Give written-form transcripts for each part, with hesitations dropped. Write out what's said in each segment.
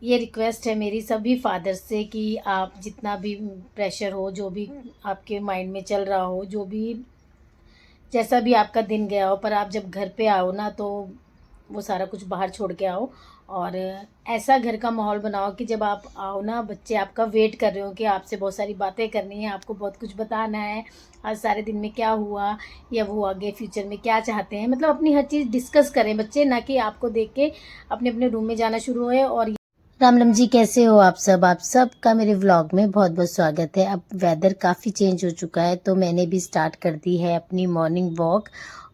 ये रिक्वेस्ट है मेरी सभी फादर्स से कि आप जितना भी प्रेशर हो, जो भी आपके माइंड में चल रहा हो, जो भी जैसा भी आपका दिन गया हो, पर आप जब घर पे आओ ना तो वो सारा कुछ बाहर छोड़ के आओ। और ऐसा घर का माहौल बनाओ कि जब आप आओ ना, बच्चे आपका वेट कर रहे हो कि आपसे बहुत सारी बातें करनी है, आपको बहुत कुछ बताना है, आज सारे दिन में क्या हुआ या वो आगे फ्यूचर में क्या चाहते हैं, मतलब अपनी हर चीज़ डिस्कस करें बच्चे, ना कि आपको देख के अपने अपने रूम में जाना शुरू होए। और रामलम जी, कैसे हो आप सब? आप सब का मेरे व्लॉग में बहुत बहुत स्वागत है। अब वेदर काफ़ी चेंज हो चुका है तो मैंने भी स्टार्ट कर दी है अपनी मॉर्निंग वॉक।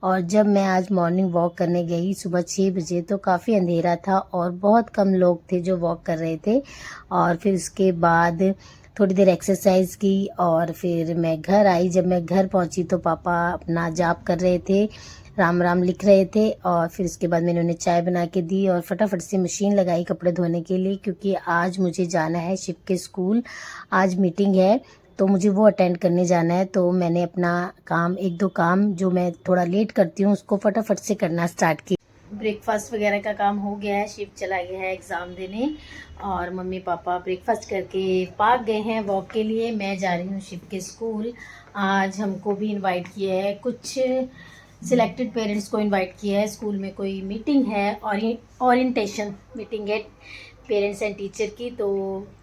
और जब मैं आज मॉर्निंग वॉक करने गई सुबह 6 बजे तो काफ़ी अंधेरा था और बहुत कम लोग थे जो वॉक कर रहे थे। और फिर उसके बाद थोड़ी देर एक्सरसाइज की और फिर मैं घर आई। जब मैं घर पहुंची तो पापा अपना जाप कर रहे थे, राम राम लिख रहे थे। और फिर उसके बाद मैंने उन्हें चाय बना के दी और फटाफट से मशीन लगाई कपड़े धोने के लिए, क्योंकि आज मुझे जाना है शिव के स्कूल। आज मीटिंग है तो मुझे वो अटेंड करने जाना है। तो मैंने अपना काम, एक दो काम जो मैं थोड़ा लेट करती हूँ उसको फटाफट से करना स्टार्ट किया। ब्रेकफास्ट वगैरह का काम हो गया है, शिव चला गया है एग्ज़ाम देने और मम्मी पापा ब्रेकफास्ट करके पार्क गए हैं वॉक के लिए। मैं जा रही हूँ शिव के स्कूल। आज हमको भी इनवाइट किया है, कुछ सिलेक्टेड पेरेंट्स को इनवाइट किया है। स्कूल में कोई मीटिंग है और ओरिएंटेशन मीटिंग है पेरेंट्स एंड टीचर की, तो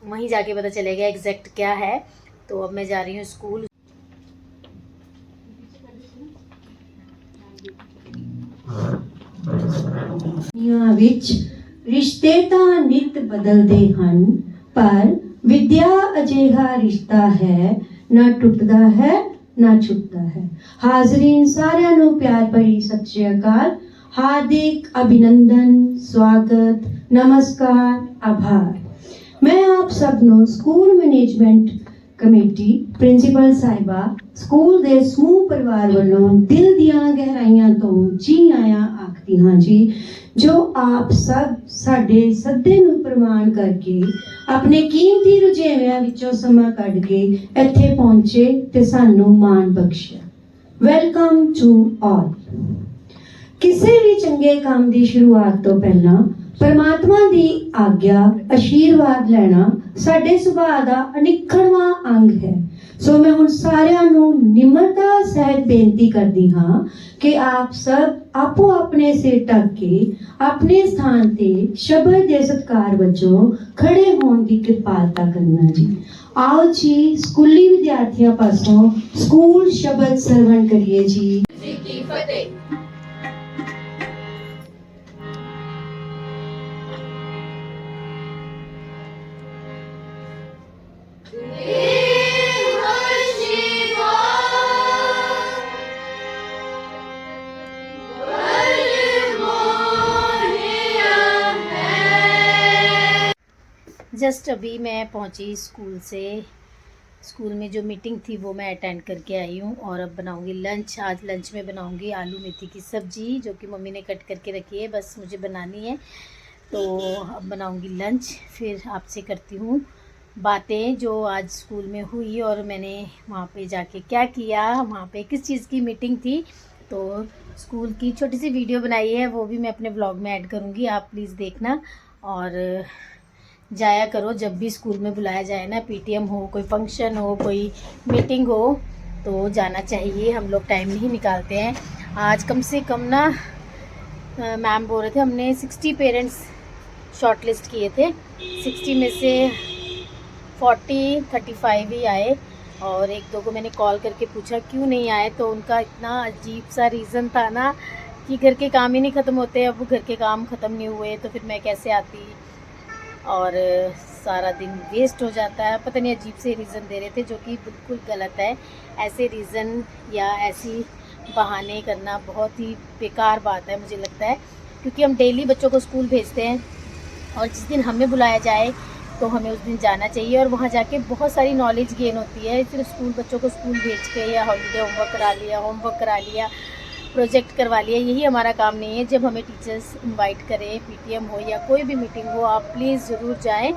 वहीं जाके पता चलेगा एग्जैक्ट क्या है। तो अब मैं जा रही हूँ स्कूल। ਦੁਨੀਆਂ ਵਿੱਚ ਰਿਸ਼ਤੇ ਤਾਂ ਨਿਤ ਬਦਲਦੇ ਹਨ, ਪਰ ਵਿਦਿਆ ਅਜਿਹਾ ਰਿਸ਼ਤਾ ਹੈ ਨਾ ਟੁੱਟਦਾ ਹੈ ਨਾ ਛੁੱਟਦਾ ਹੈ। ਹਾਜ਼ਰੀਨ ਸਾਰਿਆਂ ਨੂੰ ਪਿਆਰ ਭਰੀ ਸਤਿ ਸ਼੍ਰੀ ਅਕਾਲ, हार्दिक अभिनंदन, स्वागत, नमस्कार, आभार। मैं आप सबनों स्कूल मैनेजमेंट कमेटी प्रिंसीपल साहिबा स्कूल दे समूह परिवार वालों दिल दियां गहराइयां तो जी आया आखती हाँ जी, जो आप सब साडे सद्दे नूं प्रमाण करके अपने कीमती रुझेविਆਂ ਵਿੱਚੋਂ ਸਮਾਂ ਕੱਢ ਕੇ ਇੱਥੇ ਪਹੁੰਚੇ ਤੇ ਸਾਨੂੰ ਮਾਣ ਬਖਸ਼ਿਆ। Welcome to all. ਕਿਸੇ ਵੀ ਚੰਗੇ ਕੰਮ ਦੀ ਸ਼ੁਰੂਆਤ ਤੋਂ ਪਹਿਲਾਂ ਪਰਮਾਤਮਾ ਦੀ ਆਗਿਆ ਆਸ਼ੀਰਵਾਦ ਲੈਣਾ ਸਾਡੇ ਸੁਭਾਅ ਦਾ ਅਨਿੱਖੜਵਾਂ ਅੰਗ ਹੈ। ਸੋ ਮੈਂ ਹੁਣ ਸਾਰਿਆਂ ਨੂੰ ਨਿਮਰਤਾ ਸਹਿਤ ਬੇਨਤੀ ਕਰਦੀ ਹਾਂ ਕਿ ਆਪ ਸਭ ਆਪੋ ਆਪਣੇ ਸਿਰ ਢੱਕ ਕੇ ਆਪਣੇ ਸਥਾਨ ਤੇ ਸ਼ਬਦ ਦੇ ਸਤਿਕਾਰ ਵਜੋਂ ਖੜੇ ਹੋਣ ਦੀ ਕਿਰਪਾਲਤਾ ਕਰਨਾ ਜੀ। आओ जी स्कूली विद्यार्थियों पासों स्कूल शब्द सरवण करिए जी। की फतेह। जस्ट अभी मैं पहुंची स्कूल से। स्कूल में जो मीटिंग थी वो मैं अटेंड करके आई हूँ और अब बनाऊंगी लंच। आज लंच में बनाऊंगी आलू मेथी की सब्ज़ी, जो कि मम्मी ने कट करके रखी है, बस मुझे बनानी है। तो अब बनाऊंगी लंच, फिर आपसे करती हूँ बातें जो आज स्कूल में हुई और मैंने वहाँ पे जाके क्या किया, वहाँ पे किस चीज़ की मीटिंग थी। तो स्कूल की छोटी सी वीडियो बनाई है, वो भी मैं अपने ब्लॉग में ऐड करूँगी, आप प्लीज़ देखना। और जाया करो जब भी स्कूल में बुलाया जाए ना, पीटीएम हो, कोई फंक्शन हो, कोई मीटिंग हो, तो जाना चाहिए। हम लोग टाइम नहीं निकालते हैं। आज कम से कम ना मैम बोल रहे थे हमने 60 पेरेंट्स शॉर्ट लिस्ट किए थे, 60 में से 35 ही आए। और एक दो को मैंने कॉल करके पूछा क्यों नहीं आए, तो उनका इतना अजीब सा रीज़न था ना कि घर के काम ही नहीं ख़त्म होते। अब वो घर के काम ख़त्म नहीं हुए तो फिर मैं कैसे आती, और सारा दिन वेस्ट हो जाता है। पता नहीं अजीब से रीज़न दे रहे थे जो कि बिल्कुल गलत है। ऐसे रीज़न या ऐसी बहाने करना बहुत ही बेकार बात है मुझे लगता है, क्योंकि हम डेली बच्चों को स्कूल भेजते हैं और जिस दिन हमें बुलाया जाए तो हमें उस दिन जाना चाहिए और वहाँ जाके बहुत सारी नॉलेज गेन होती है। सिर्फ स्कूल बच्चों को स्कूल भेज के या हॉलीडे होमवर्क करा लिया, प्रोजेक्ट करवा लिया, यही हमारा काम नहीं है। जब हमें टीचर्स इनवाइट करें, पीटीएम हो या कोई भी मीटिंग हो, आप प्लीज़ ज़रूर जाएं।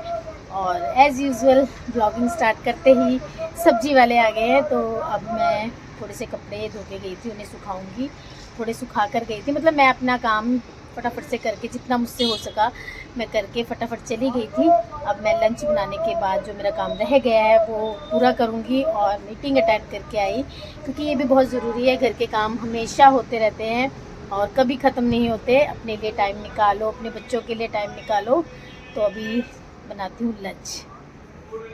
और एज़ यूजुअल ब्लॉगिंग स्टार्ट करते ही सब्ज़ी वाले आ गए हैं। तो अब मैं थोड़े से कपड़े धो के गई थी, उन्हें सुखाऊंगी। थोड़े सुखा कर गई थी, मतलब मैं अपना काम फटाफट से करके जितना मुझसे हो सका मैं करके फटाफट चली गई थी। अब मैं लंच बनाने के बाद जो मेरा काम रह गया है वो पूरा करूँगी और मीटिंग अटेंड करके आई, क्योंकि ये भी बहुत ज़रूरी है। घर के काम हमेशा होते रहते हैं और कभी ख़त्म नहीं होते। अपने लिए टाइम निकालो, अपने बच्चों के लिए टाइम निकालो। तो अभी बनाती हूँ लंच।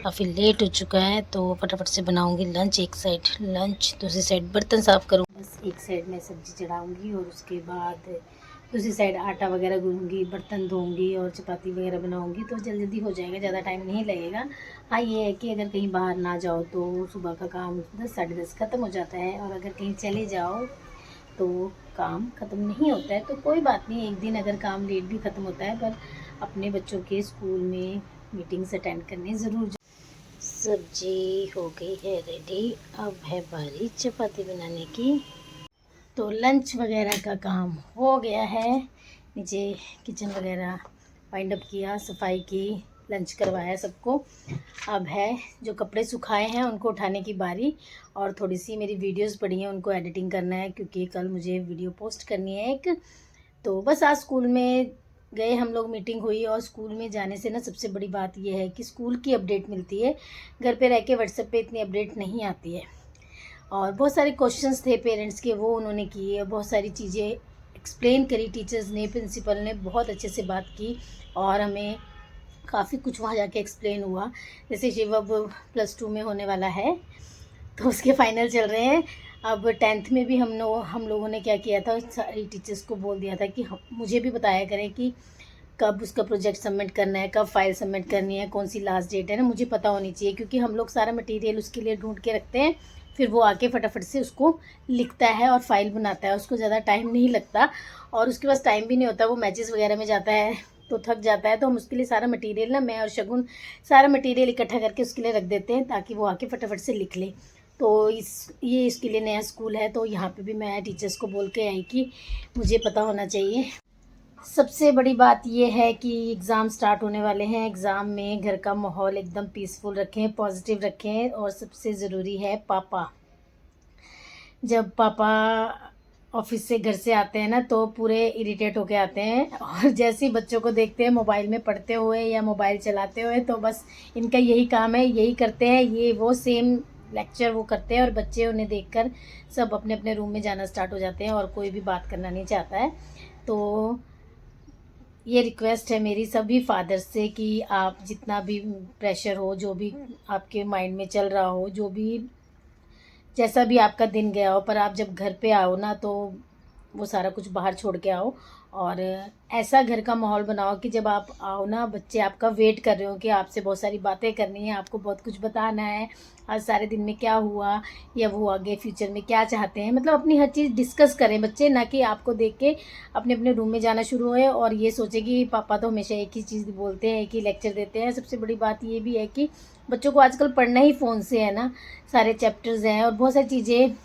काफ़ी लेट हो चुका है तो फटाफट से बनाऊंगी लंच। एक साइड लंच, दूसरी साइड बर्तन साफ़ करूँ। बस एक साइड में सब्ज़ी चढ़ाऊंगी और उसके बाद दूसरी साइड आटा वगैरह गूँधूँगी, बर्तन धोऊंगी और चपाती वगैरह बनाऊंगी। तो जल्दी जल्दी हो जाएगा, ज़्यादा टाइम नहीं लगेगा। हाँ, ये है कि अगर कहीं बाहर ना जाओ तो सुबह का काम 10 साढ़े 10 ख़त्म हो जाता है, और अगर कहीं चले जाओ तो काम ख़त्म नहीं होता है। तो कोई बात नहीं, एक दिन अगर काम लेट भी ख़त्म होता है, पर अपने बच्चों के स्कूल में मीटिंग्स अटेंड करने ज़रूर। सब्जी हो गई है रेडी, अब है बारी चपाती बनाने की। तो लंच वगैरह का काम हो गया है। नीचे किचन वगैरह वाइंड अप किया, सफाई की, लंच करवाया सबको। अब है जो कपड़े सुखाए हैं उनको उठाने की बारी, और थोड़ी सी मेरी वीडियोस पड़ी हैं उनको एडिटिंग करना है, क्योंकि कल मुझे वीडियो पोस्ट करनी है एक। तो बस आज स्कूल में गए हम लोग, मीटिंग हुई, और स्कूल में जाने से ना सबसे बड़ी बात यह है कि स्कूल की अपडेट मिलती है। घर पे रह के व्हाट्सएप पे इतनी अपडेट नहीं आती है। और बहुत सारे क्वेश्चंस थे पेरेंट्स के, वो उन्होंने किए। बहुत सारी चीज़ें एक्सप्लेन करी टीचर्स ने, प्रिंसिपल ने बहुत अच्छे से बात की, और हमें काफ़ी कुछ वहाँ जाके एक्सप्लेन हुआ। जैसे शिव अब +2 में होने वाला है, तो उसके फाइनल चल रहे हैं। अब 10th में भी हम लोगों ने क्या किया था, सारी टीचर्स को बोल दिया था कि मुझे भी बताया करें कि कब उसका प्रोजेक्ट सबमिट करना है, कब फाइल सबमिट करनी है, कौन सी लास्ट डेट है ना, मुझे पता होनी चाहिए। क्योंकि हम लोग सारा मटेरियल उसके लिए ढूंढ के रखते हैं, फिर वो आके फटाफट से उसको लिखता है और फाइल बनाता है। उसको ज़्यादा टाइम नहीं लगता, और उसके पास टाइम भी नहीं होता, वो मैचेस वगैरह में जाता है तो थक जाता है। तो हम उसके लिए सारा मटेरियल ना, मैं और शगुन सारा मटेरियल इकट्ठा करके उसके लिए रख देते हैं, ताकि वो आके फटाफट से लिख ले। तो ये इसके लिए नया स्कूल है, तो यहाँ पे भी मैं टीचर्स को बोल के आई कि मुझे पता होना चाहिए। सबसे बड़ी बात यह है कि एग्ज़ाम स्टार्ट होने वाले हैं। एग्ज़ाम में घर का माहौल एकदम पीसफुल रखें, पॉजिटिव रखें, और सबसे ज़रूरी है पापा। जब पापा ऑफिस से घर से आते हैं ना, तो पूरे इरिटेट होके आते हैं, और जैसे ही बच्चों को देखते हैं मोबाइल में पढ़ते हुए या मोबाइल चलाते हुए, तो बस इनका यही काम है, यही करते हैं, ये वो सेम लेक्चर वो करते हैं। और बच्चे उन्हें देखकर सब अपने अपने रूम में जाना स्टार्ट हो जाते हैं, और कोई भी बात करना नहीं चाहता है। तो ये रिक्वेस्ट है मेरी सभी फादर्स से कि आप जितना भी प्रेशर हो, जो भी आपके माइंड में चल रहा हो, जो भी जैसा भी आपका दिन गया हो, पर आप जब घर पे आओ ना, तो वो सारा कुछ बाहर छोड़ के आओ, और ऐसा घर का माहौल बनाओ कि जब आप आओ ना, बच्चे आपका वेट कर रहे हो कि आपसे बहुत सारी बातें करनी है, आपको बहुत कुछ बताना है, आज सारे दिन में क्या हुआ, या वो आगे फ्यूचर में क्या चाहते हैं। मतलब अपनी हर चीज़ डिस्कस करें बच्चे, ना कि आपको देख के अपने अपने रूम में जाना शुरू होए और ये सोचे कि पापा तो हमेशा एक ही चीज़ बोलते हैं, एक ही लेक्चर देते हैं। सबसे बड़ी बात ये भी है कि बच्चों को आजकल पढ़ना ही फ़ोन से है ना, सारे चैप्टर्स हैं और बहुत सारी चीज़ें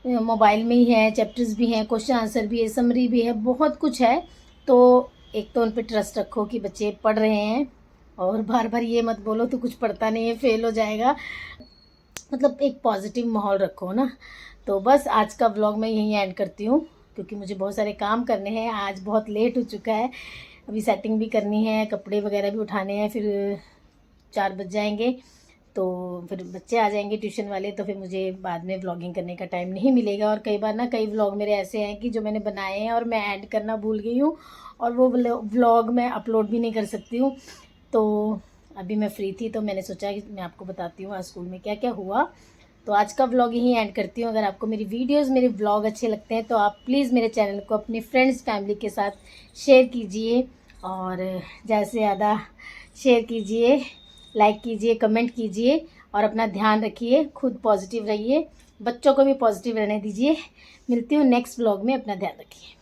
मोबाइल में ही है, चैप्टर्स भी हैं, क्वेश्चन आंसर भी है, समरी भी है, बहुत कुछ है। तो एक तो उन पर ट्रस्ट रखो कि बच्चे पढ़ रहे हैं, और बार बार ये मत बोलो तो कुछ पढ़ता नहीं है, फेल हो जाएगा। मतलब एक पॉजिटिव माहौल रखो ना। तो बस आज का व्लॉग मैं यहीं एंड करती हूँ, क्योंकि मुझे बहुत सारे काम करने हैं। आज बहुत लेट हो चुका है, अभी सेटिंग भी करनी है, कपड़े वगैरह भी उठाने हैं, फिर 4 बज जाएंगे, तो फिर बच्चे आ जाएंगे ट्यूशन वाले, तो फिर मुझे बाद में व्लॉगिंग करने का टाइम नहीं मिलेगा। और कई बार ना, कई व्लॉग मेरे ऐसे हैं कि जो मैंने बनाए हैं और मैं ऐड करना भूल गई हूँ, और वो व्लॉग मैं अपलोड भी नहीं कर सकती हूँ। तो अभी मैं फ्री थी, तो मैंने सोचा कि मैं आपको बताती हूँ आज स्कूल में क्या क्या हुआ। तो आज का व्लॉग यहीं एंड करती हूँ। अगर आपको मेरी वीडियोस, मेरे व्लॉग अच्छे लगते हैं, तो आप प्लीज़ मेरे चैनल को अपनी फ्रेंड्स फैमिली के साथ शेयर कीजिए, और ज़्यादा से ज़्यादा शेयर कीजिए, लाइक कीजिए, कमेंट कीजिए, और अपना ध्यान रखिए, खुद पॉजिटिव रहिए, बच्चों को भी पॉजिटिव रहने दीजिए। मिलती हूँ नेक्स्ट व्लॉग में, अपना ध्यान रखिए।